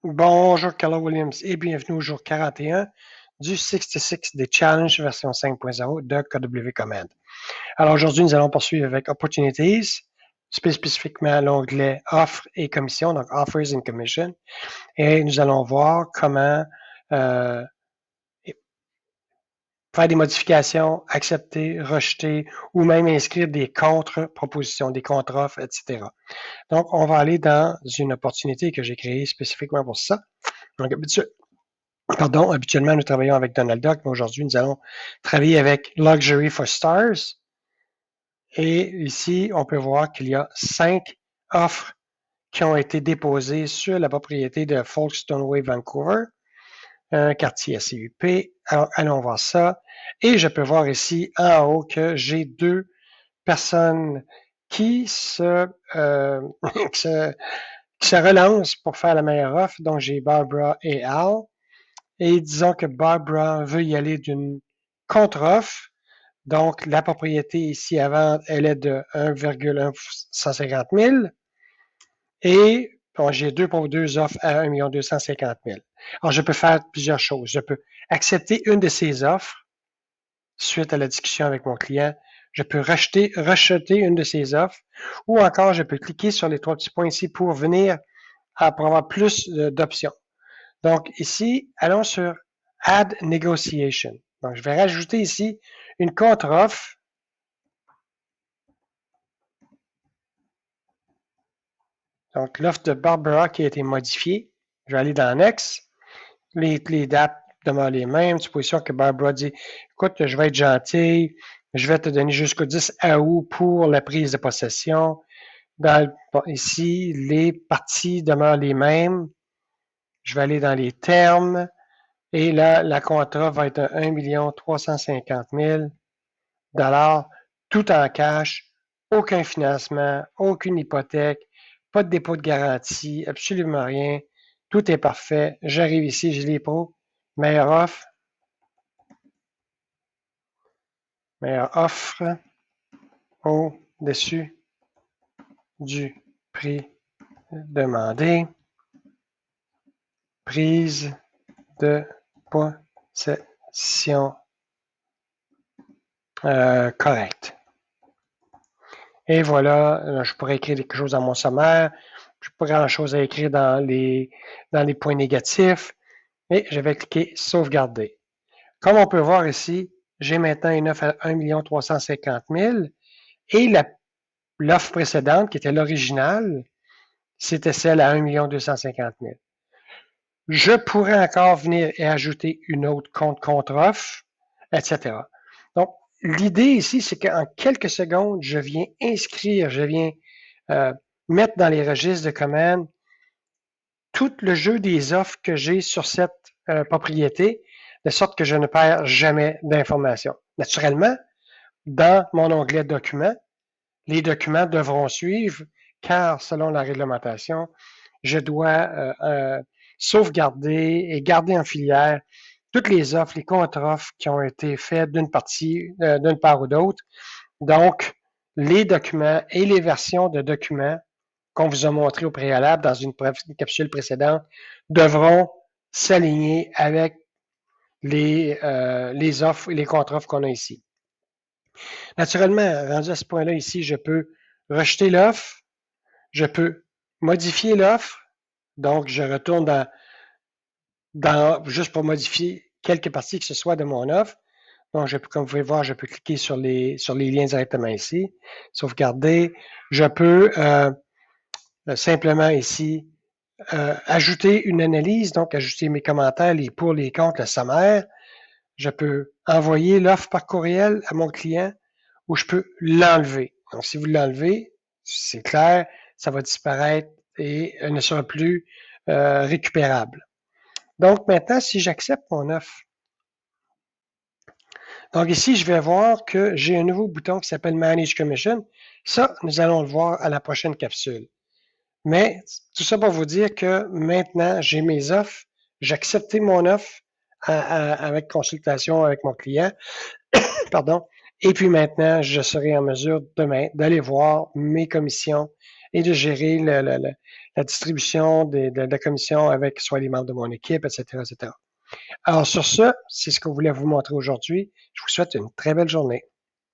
Bonjour, Carla Williams et bienvenue au jour 41 du 66 des Challenge version 5.0 de KW Command. Alors aujourd'hui, nous allons poursuivre avec Opportunities, spécifiquement l'onglet Offres et Commissions, donc Offers and Commission, et nous allons voir comment faire des modifications, accepter, rejeter ou même inscrire des contre-propositions, des contre-offres, etc. Donc, on va aller dans une opportunité que j'ai créée spécifiquement pour ça. Donc, habituellement, nous travaillons avec Donald Duck, mais aujourd'hui, nous allons travailler avec Luxury for Stars. Et ici, on peut voir qu'il y a 5 offres qui ont été déposées sur la propriété de Folkestone Way, Vancouver, un quartier SCUP. Alors, allons voir ça. Et je peux voir ici en haut que j'ai 2 personnes qui se, qui se relancent pour faire la meilleure offre. Donc, j'ai Barbara et Al. Et disons que Barbara veut y aller d'une contre-offre. Donc, la propriété ici à vendre, elle est de 1,150 000. Et bon, j'ai pour deux offres à 1 250 000. Alors, je peux faire plusieurs choses. Je peux accepter une de ces offres suite à la discussion avec mon client. Je peux rejeter une de ces offres. Ou encore, je peux cliquer sur les 3 petits points ici pour venir pour avoir plus d'options. Donc, ici, allons sur Add Negotiation. Donc, je vais rajouter ici une contre-offre. Donc, l'offre de Barbara qui a été modifiée. Je vais aller dans Next. Les dates demeurent les mêmes. Supposition que Barbara dit, écoute, je vais être gentil. Je vais te donner jusqu'au 10 août pour la prise de possession. Ici, les parties demeurent les mêmes. Je vais aller dans les termes. Et là, la contrat va être 1 350 000 tout en cash, aucun financement, aucune hypothèque, pas de dépôt de garantie, absolument rien. Tout est parfait. J'arrive ici, je les pro. Meilleure offre. Meilleure offre au-dessus du prix demandé. Prise de possession correcte. Et voilà, je pourrais écrire quelque chose dans mon sommaire. Je n'ai pas grand-chose à écrire dans les points négatifs. Et je vais cliquer Sauvegarder. Comme on peut voir ici, j'ai maintenant une offre à 1 350 000 et l'offre précédente, qui était l'originale, c'était celle à 1 250 000. Je pourrais encore venir et ajouter une autre contre-offre, etc. Donc, l'idée ici, c'est qu'en quelques secondes, je viens inscrire, je viens mettre dans les registres de commandes tout le jeu des offres que j'ai sur cette propriété, de sorte que je ne perds jamais d'informations. Naturellement, dans mon onglet Documents, les documents devront suivre, car selon la réglementation, je dois sauvegarder et garder en filière toutes les offres, les contre-offres qui ont été faites d'une part ou d'autre. Donc, les documents et les versions de documents qu'on vous a montré au préalable dans une capsule précédente devront s'aligner avec les offres et les contre-offres qu'on a ici. Naturellement, rendu à ce point-là ici, je peux rejeter l'offre, je peux modifier l'offre, donc je retourne juste pour modifier quelques parties que ce soit de mon offre. Donc, comme vous pouvez voir, je peux cliquer sur les liens directement ici, sauvegarder. Je peux simplement ici ajouter une analyse, donc ajouter mes commentaires, les pour, les contre, le sommaire. Je peux envoyer l'offre par courriel à mon client ou je peux l'enlever. Donc, si vous l'enlevez, c'est clair, ça va disparaître et ne sera plus récupérable. Donc, maintenant, si j'accepte mon offre, donc ici, je vais voir que j'ai un nouveau bouton qui s'appelle Manage Commission. Ça, nous allons le voir à la prochaine capsule. Mais tout ça pour vous dire que maintenant, j'ai mes offres. J'ai accepté mon offre avec consultation avec mon client. Pardon. Et puis maintenant, je serai en mesure demain d'aller voir mes commissions et de gérer la distribution de la commission avec soit les membres de mon équipe, etc., etc. Alors sur ce, c'est ce que je voulais vous montrer aujourd'hui. Je vous souhaite une très belle journée.